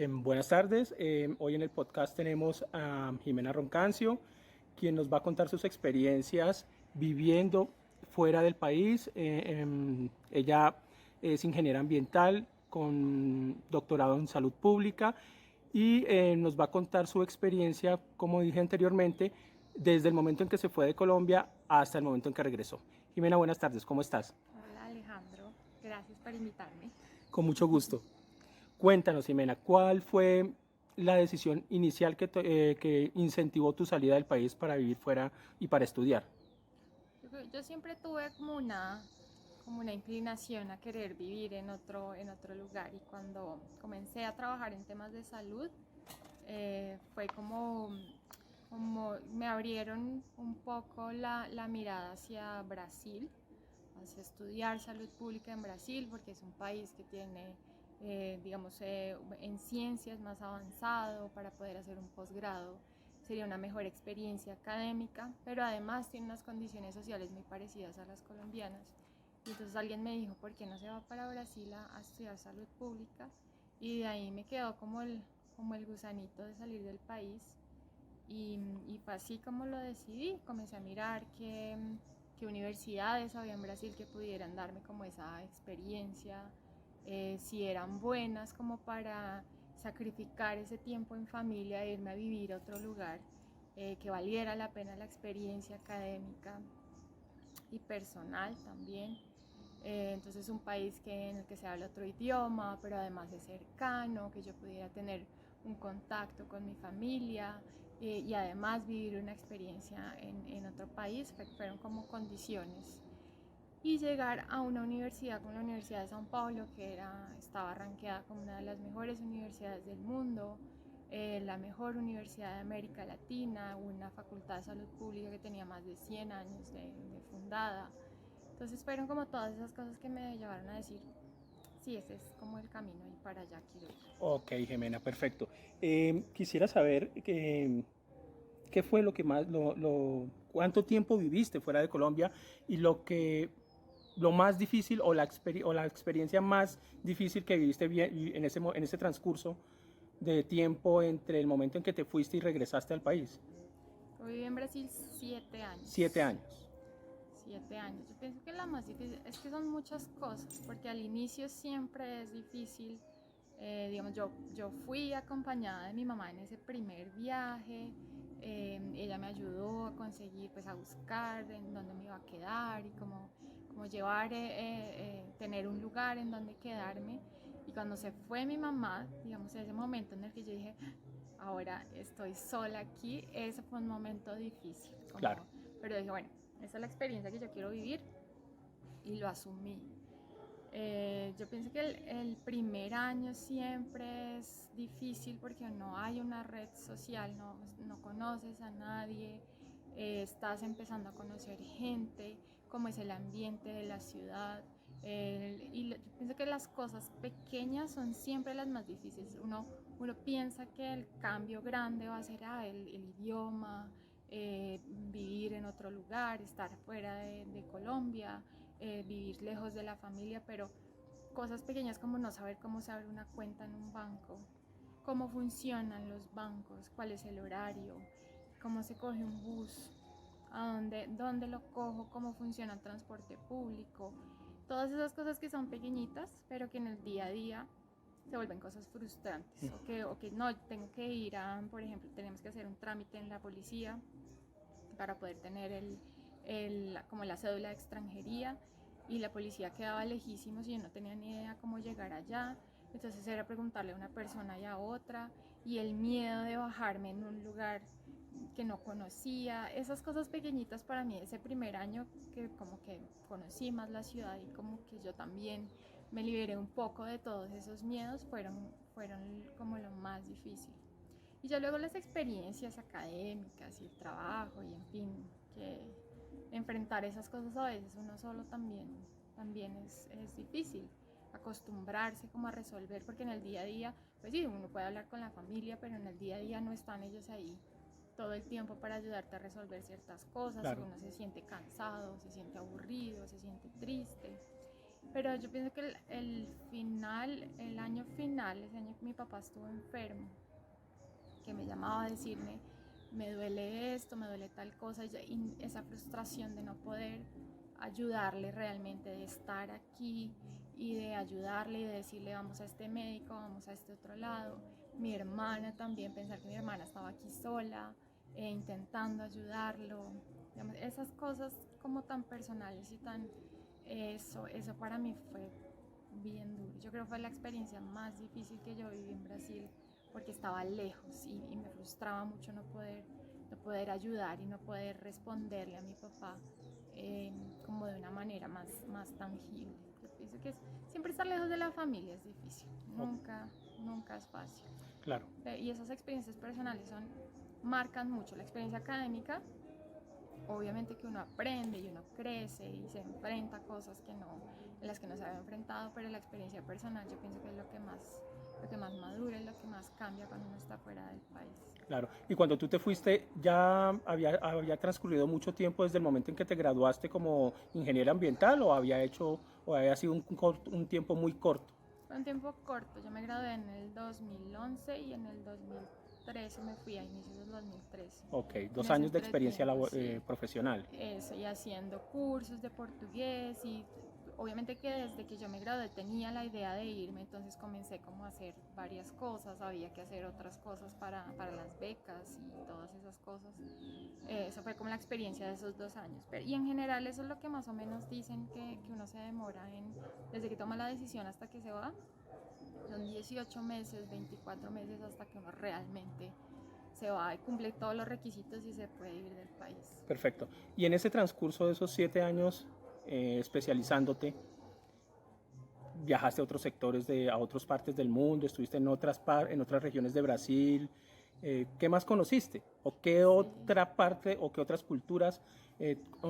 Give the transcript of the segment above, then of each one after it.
Buenas tardes. Hoy en el podcast tenemos a Jimena Roncancio, quien nos va a contar sus experiencias viviendo fuera del país. Ella es ingeniera ambiental con doctorado en salud pública y nos va a contar su experiencia, como dije anteriormente, desde el momento en que se fue de Colombia hasta el momento en que regresó. Jimena, buenas tardes. ¿Cómo estás? Hola Alejandro, gracias por invitarme. Con mucho gusto. Cuéntanos, Jimena, ¿cuál fue la decisión inicial que incentivó tu salida del país para vivir fuera y para estudiar? Yo siempre tuve como una inclinación a querer vivir en otro lugar, y cuando comencé a trabajar en temas de salud, fue como me abrieron un poco la mirada hacia Brasil, hacia estudiar salud pública en Brasil, porque es un país que tiene, digamos, en ciencias más avanzado para poder hacer un posgrado. Sería una mejor experiencia académica, pero además tiene unas condiciones sociales muy parecidas a las colombianas. Y entonces alguien me dijo, ¿por qué no se va para Brasil a estudiar salud pública? Y de ahí me quedó como el gusanito de salir del país. Y fue así como lo decidí. Comencé a mirar qué universidades había en Brasil que pudieran darme como esa experiencia, si eran buenas como para sacrificar ese tiempo en familia e irme a vivir a otro lugar, que valiera la pena la experiencia académica y personal también. Entonces un país en el que se habla otro idioma, pero además es cercano, que yo pudiera tener un contacto con mi familia, y además vivir una experiencia en otro país. Fueron como condiciones. Y llegar a una universidad como la Universidad de São Paulo, que estaba rankeada como una de las mejores universidades del mundo, la mejor universidad de América Latina, una facultad de salud pública que tenía más de 100 años de fundada. Entonces fueron como todas esas cosas que me llevaron a decir, sí, ese es como el camino y para allá quiero ir. Ok, Jimena, perfecto. Quisiera saber qué fue lo que más, cuánto tiempo viviste fuera de Colombia y lo más difícil o la experiencia más difícil que viviste en ese transcurso de tiempo entre el momento en que te fuiste y regresaste al país. Yo viví en Brasil 7 años. 7 años. 7 años. Yo pienso que la más difícil es que son muchas cosas, porque al inicio siempre es difícil. Digamos, yo fui acompañada de mi mamá en ese primer viaje. Ella me ayudó a conseguir, pues a buscar en dónde me iba a quedar y como llevar, tener un lugar en donde quedarme. Y cuando se fue mi mamá, digamos, ese momento en el que yo dije, ahora estoy sola aquí, ese fue un momento difícil, Claro. pero dije, bueno, esa es la experiencia que yo quiero vivir, y lo asumí. Yo pienso que el primer año siempre es difícil porque no hay una red social, no conoces a nadie, estás empezando a conocer gente, cómo es el ambiente de la ciudad. Yo pienso que las cosas pequeñas son siempre las más difíciles. Uno piensa que el cambio grande va a ser el idioma, vivir en otro lugar, estar fuera de Colombia, vivir lejos de la familia, pero cosas pequeñas como no saber cómo se abre una cuenta en un banco, cómo funcionan los bancos, cuál es el horario, cómo se coge un bus, dónde lo cojo, cómo funciona el transporte público, todas esas cosas que son pequeñitas, pero que en el día a día se vuelven cosas frustrantes, o que no, tengo que ir por ejemplo, tenemos que hacer un trámite en la policía para poder tener como la cédula de extranjería, y la policía quedaba lejísimos y yo no tenía ni idea cómo llegar allá. Entonces era preguntarle a una persona y a otra, y el miedo de bajarme en un lugar que no conocía. Esas cosas pequeñitas para mí, ese primer año que como que conocí más la ciudad y como que yo también me liberé un poco de todos esos miedos, fueron como lo más difícil. Y ya luego las experiencias académicas y el trabajo y en fin, que enfrentar esas cosas a veces uno solo también es difícil. Acostumbrarse como a resolver, porque en el día a día, pues sí, uno puede hablar con la familia, pero en el día a día no están ellos ahí todo el tiempo para ayudarte a resolver ciertas cosas, y Claro. uno se siente cansado, se siente aburrido, se siente triste. Pero yo pienso que el final el año final, ese año que mi papá estuvo enfermo, que me llamaba a decirme, me duele esto, me duele tal cosa, y esa frustración de no poder ayudarle realmente, de estar aquí y de ayudarle y de decirle vamos a este médico, vamos a este otro lado. Mi hermana también, pensar que mi hermana estaba aquí sola, intentando ayudarlo. Digamos, esas cosas como tan personales y tan... eso para mí fue bien duro. Yo creo que fue la experiencia más difícil que yo viví en Brasil porque estaba lejos y me frustraba mucho no poder ayudar y no poder responderle a mi papá como de una manera más tangible. Yo pienso que siempre estar lejos de la familia es difícil, nunca es fácil. Claro. Y esas experiencias personales marcan mucho. La experiencia académica, obviamente que uno aprende y uno crece y se enfrenta a cosas en las que no se había enfrentado, pero la experiencia personal yo pienso que es lo que más madura y lo que más cambia cuando uno está fuera del país. Claro. Y cuando tú te fuiste, ¿ya había transcurrido mucho tiempo desde el momento en que te graduaste como ingeniera ambiental o había sido un tiempo muy corto? Fue un tiempo corto, yo me gradué en el 2011 y en el 2013 me fui a inicios del 2013. Ok, En 2 años de experiencia tiempo, sí. profesional. Eso, y haciendo cursos de portugués y obviamente que desde que yo me gradué tenía la idea de irme, entonces comencé como a hacer varias cosas, había que hacer otras cosas para las becas y todas esas cosas. Eso fue como la experiencia de esos 2 años. Y en general eso es lo que más o menos dicen que uno se demora desde que toma la decisión hasta que se va. Son 18 meses, 24 meses hasta que uno realmente se va y cumple todos los requisitos y se puede ir del país. Perfecto. Y en ese transcurso de esos 7 años especializándote, viajaste a otros sectores, a otras partes del mundo, estuviste en otras regiones de Brasil. ¿Qué más conociste? ¿O qué otra parte o qué otras culturas,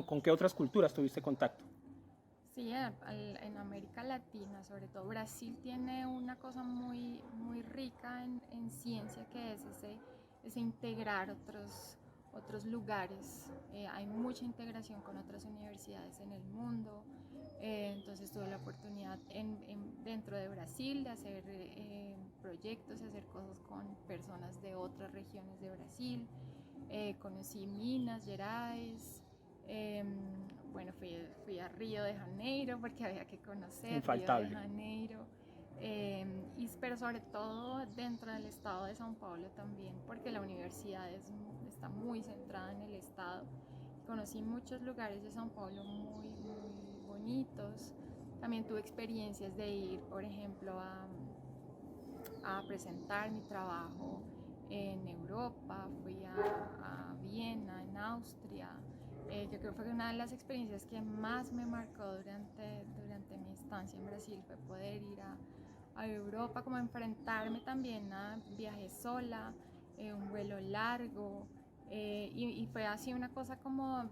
con qué otras culturas tuviste contacto? Sí, en América Latina, sobre todo Brasil, tiene una cosa muy rica en ciencia que es ese integrar otros lugares. Hay mucha integración con otras universidades en el mundo. Entonces tuve la oportunidad dentro de Brasil de hacer proyectos y hacer cosas con personas de otras regiones de Brasil. Conocí Minas Gerais. Bueno, fui a Río de Janeiro porque había que conocer Infaltable. Río de Janeiro. Pero sobre todo dentro del estado de São Paulo también, porque la universidad está muy centrada en el estado. Conocí muchos lugares de São Paulo muy bonitos. También tuve experiencias de ir, por ejemplo, a presentar mi trabajo en Europa, fui a Viena, en Austria. Yo creo que fue una de las experiencias que más me marcó durante mi estancia en Brasil, fue poder ir a Europa, como enfrentarme también a viaje sola, un vuelo largo, y fue así una cosa como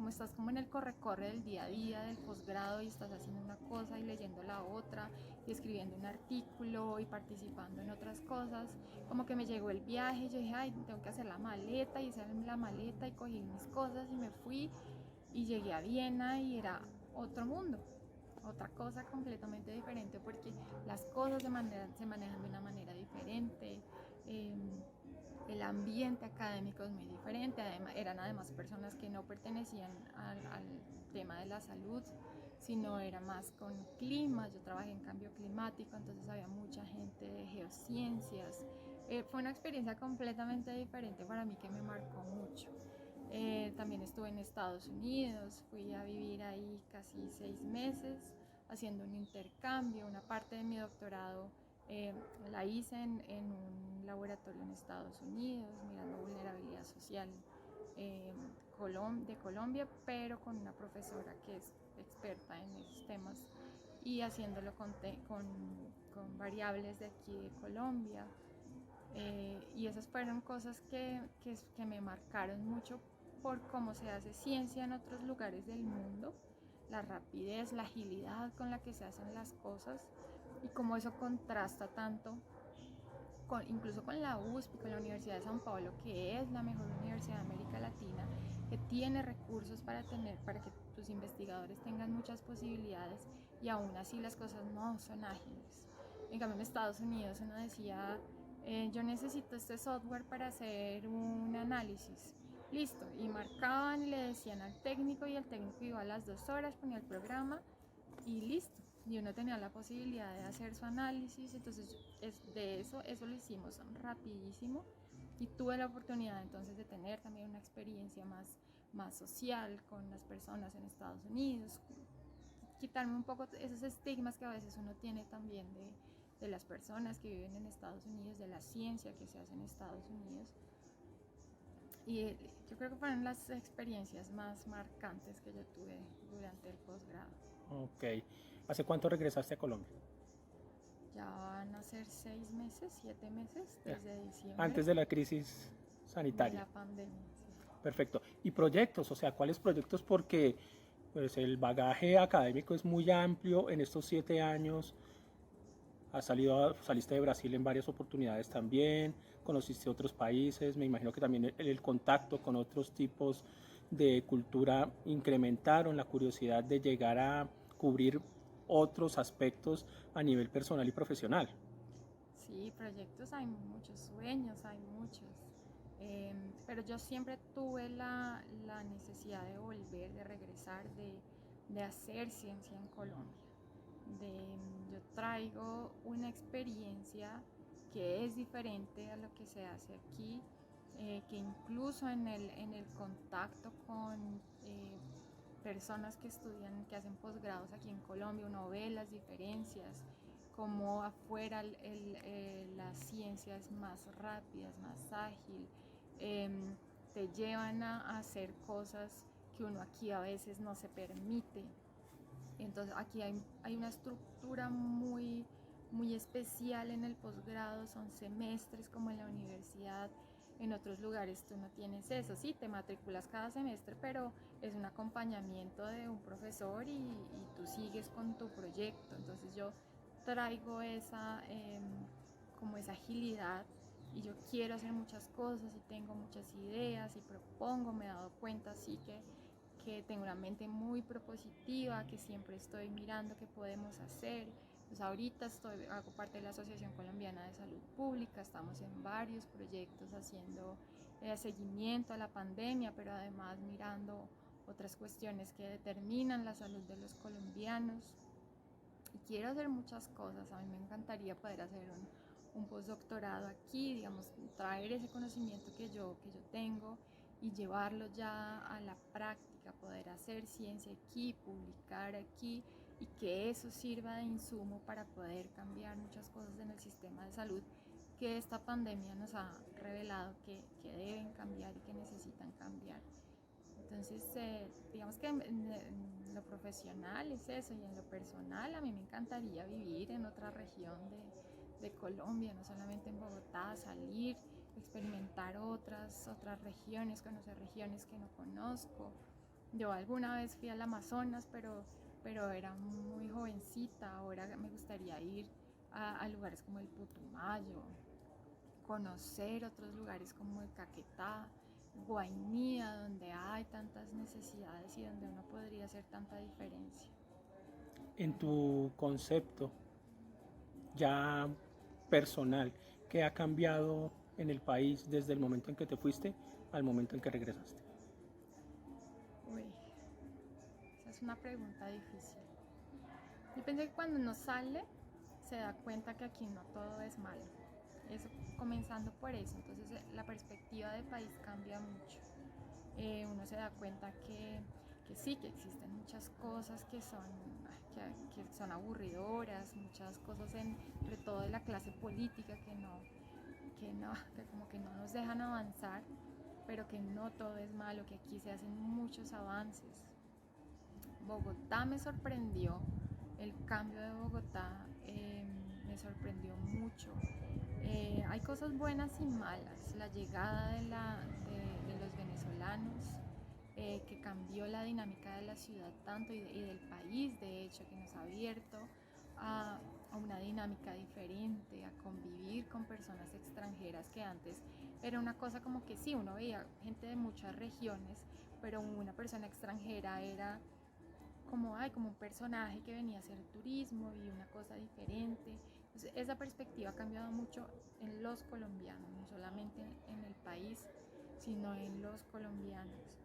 estás como en el corre-corre del día a día, del posgrado, y estás haciendo una cosa y leyendo la otra, y escribiendo un artículo y participando en otras cosas. Como que me llegó el viaje y yo dije, ay, tengo que hacer la maleta, y hice la maleta y cogí mis cosas y me fui y llegué a Viena y era otro mundo, otra cosa completamente diferente porque las cosas se manejan de una manera diferente. El ambiente académico es muy diferente, eran además personas que no pertenecían al tema de la salud, sino era más con clima. Yo trabajé en cambio climático, entonces había mucha gente de geociencias. Fue una experiencia completamente diferente para mí que me marcó mucho. También estuve en Estados Unidos, fui a vivir ahí casi 6 meses haciendo un intercambio. Una parte de mi doctorado la hice en un laboratorio en Estados Unidos, mirando vulnerabilidad social de Colombia, pero con una profesora que es experta en esos temas y haciéndolo con variables de aquí de Colombia. Y esas fueron cosas que me marcaron mucho por cómo se hace ciencia en otros lugares del mundo, la rapidez, la agilidad con la que se hacen las cosas y cómo eso contrasta tanto incluso con la USP, con la Universidad de São Paulo, que es la mejor universidad de América Latina, que tiene recursos para que tus investigadores tengan muchas posibilidades, y aún así las cosas no son ágiles. En cambio en Estados Unidos uno decía, yo necesito este software para hacer un análisis. Listo, y marcaban y le decían al técnico y el técnico iba a las 2 horas, ponía el programa y listo. Y uno tenía la posibilidad de hacer su análisis, entonces eso lo hicimos rapidísimo y tuve la oportunidad entonces de tener también una experiencia más social con las personas en Estados Unidos, quitarme un poco esos estigmas que a veces uno tiene también de las personas que viven en Estados Unidos, de la ciencia que se hace en Estados Unidos. Y yo creo que fueron las experiencias más marcantes que yo tuve durante el posgrado. Ok. ¿Hace cuánto regresaste a Colombia? Ya van a ser 6 meses, 7 meses, desde diciembre. Antes de la crisis de sanitaria. la pandemia. Sí. Perfecto. ¿Y proyectos? O sea, ¿cuáles proyectos? Porque pues, el bagaje académico es muy amplio. En estos 7 años saliste de Brasil en varias oportunidades también, conociste otros países, me imagino que también el contacto con otros tipos de cultura incrementaron la curiosidad de llegar a cubrir otros aspectos a nivel personal y profesional. Sí, proyectos hay muchos, sueños hay muchos, pero yo siempre tuve la necesidad de volver, de regresar, de hacer ciencia en Colombia. Yo traigo una experiencia que es diferente a lo que se hace aquí, que incluso en el contacto con personas que estudian, que hacen posgrados aquí en Colombia, uno ve las diferencias, como afuera la ciencia es más rápida, es más ágil, te llevan a hacer cosas que uno aquí a veces no se permite. Entonces aquí hay una estructura muy especial en el posgrado, son semestres como en la universidad. En otros lugares tú no tienes eso, sí, te matriculas cada semestre, pero es un acompañamiento de un profesor y tú sigues con tu proyecto. Entonces yo traigo como esa agilidad y yo quiero hacer muchas cosas y tengo muchas ideas y propongo, me he dado cuenta así que tengo una mente muy propositiva, que siempre estoy mirando qué podemos hacer. Pues ahorita hago parte de la Asociación Colombiana de Salud Pública, estamos en varios proyectos haciendo seguimiento a la pandemia, pero además mirando otras cuestiones que determinan la salud de los colombianos. Y quiero hacer muchas cosas, a mí me encantaría poder hacer un postdoctorado aquí, digamos, traer ese conocimiento que yo tengo y llevarlo ya a la práctica, poder hacer ciencia aquí, publicar aquí y que eso sirva de insumo para poder cambiar muchas cosas en el sistema de salud que esta pandemia nos ha revelado que deben cambiar y que necesitan cambiar. Entonces, digamos que en lo profesional es eso y en lo personal a mí me encantaría vivir en otra región de Colombia, no solamente en Bogotá, salir, experimentar otras regiones, conocer regiones que no conozco. Yo alguna vez fui al Amazonas, pero era muy jovencita, ahora me gustaría ir a lugares como el Putumayo, conocer otros lugares como el Caquetá, Guainía, donde hay tantas necesidades y donde uno podría hacer tanta diferencia. En tu concepto ya personal, ¿qué ha cambiado en el país desde el momento en que te fuiste al momento en que regresaste? Uy, esa es una pregunta difícil. Yo pienso que cuando uno sale se da cuenta que aquí no todo es malo. Eso, comenzando por eso, entonces la perspectiva del país cambia mucho. Uno se da cuenta que sí, que existen muchas cosas que son aburridoras, muchas cosas entre todo de la clase política que como que no nos dejan avanzar, pero que no todo es malo, que aquí se hacen muchos avances. Bogotá me sorprendió, el cambio de Bogotá me sorprendió mucho. Hay cosas buenas y malas. La llegada de los venezolanos, que cambió la dinámica de la ciudad tanto y del país, de hecho, que nos ha abierto a una dinámica diferente, a convivir con personas extranjeras que antes era una cosa como que sí, uno veía gente de muchas regiones, pero una persona extranjera era como, ay, como un personaje que venía a hacer turismo y una cosa diferente. Entonces, esa perspectiva ha cambiado mucho en los colombianos, no solamente en el país, sino en los colombianos.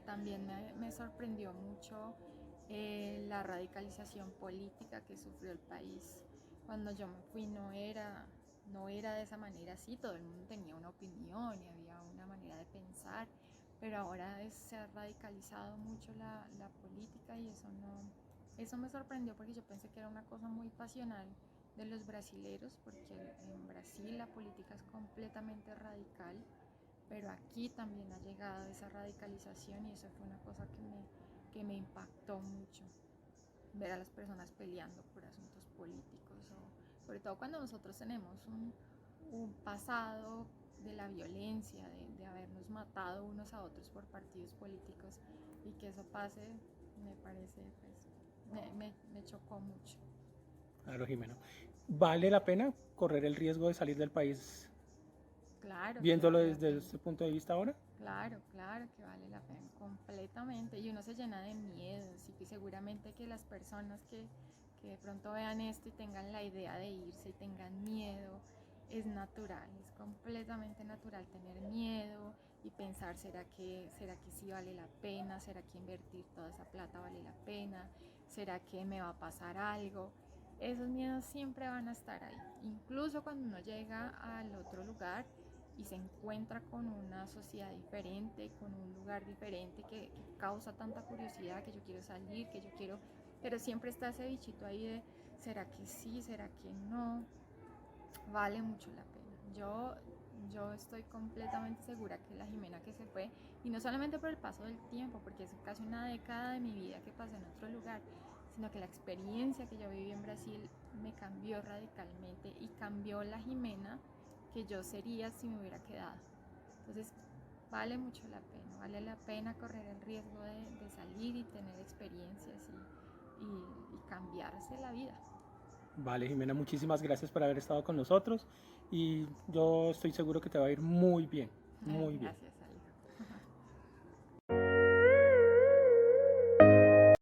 También me sorprendió mucho la radicalización política que sufrió el país. Cuando yo me fui no era de esa manera, sí, todo el mundo tenía una opinión y había una manera de pensar, pero ahora se ha radicalizado mucho la política y eso me sorprendió porque yo pensé que era una cosa muy pasional de los brasileros, porque en Brasil la política es completamente radical, pero aquí también ha llegado esa radicalización y eso fue una cosa que me impactó mucho, ver a las personas peleando por asuntos políticos, o, sobre todo cuando nosotros tenemos un pasado de la violencia, de habernos matado unos a otros por partidos políticos, y que eso pase, me parece, pues, me chocó mucho. Claro, Jimena. ¿Vale la pena correr el riesgo de salir del país Claro que viéndolo vale la desde pena. este punto de vista ahora? Claro, claro que vale la pena, completamente. Y uno se llena de miedos y seguramente que las personas que de pronto vean esto y tengan la idea de irse y tengan miedo, es natural, es completamente natural tener miedo y pensar, será que sí vale la pena? ¿Será que invertir toda esa plata vale la pena? ¿Será que me va a pasar algo? Esos miedos siempre van a estar ahí. Incluso cuando uno llega al otro lugar y se encuentra con una sociedad diferente, con un lugar diferente que causa tanta curiosidad, que yo quiero salir, que yo quiero, pero siempre está ese bichito ahí de, ¿será que sí? ¿Será que no? Vale mucho la pena. Yo estoy completamente segura que la Jimena que se fue, y no solamente por el paso del tiempo, porque es casi una década de mi vida que pasé en otro lugar, sino que la experiencia que yo viví en Brasil me cambió radicalmente y cambió la Jimena que yo sería si me hubiera quedado. Entonces, vale mucho la pena, vale la pena correr el riesgo de salir y tener experiencias y cambiarse la vida. Vale, Jimena, muchísimas gracias por haber estado con nosotros y yo estoy seguro que te va a ir muy bien, muy bien. Gracias.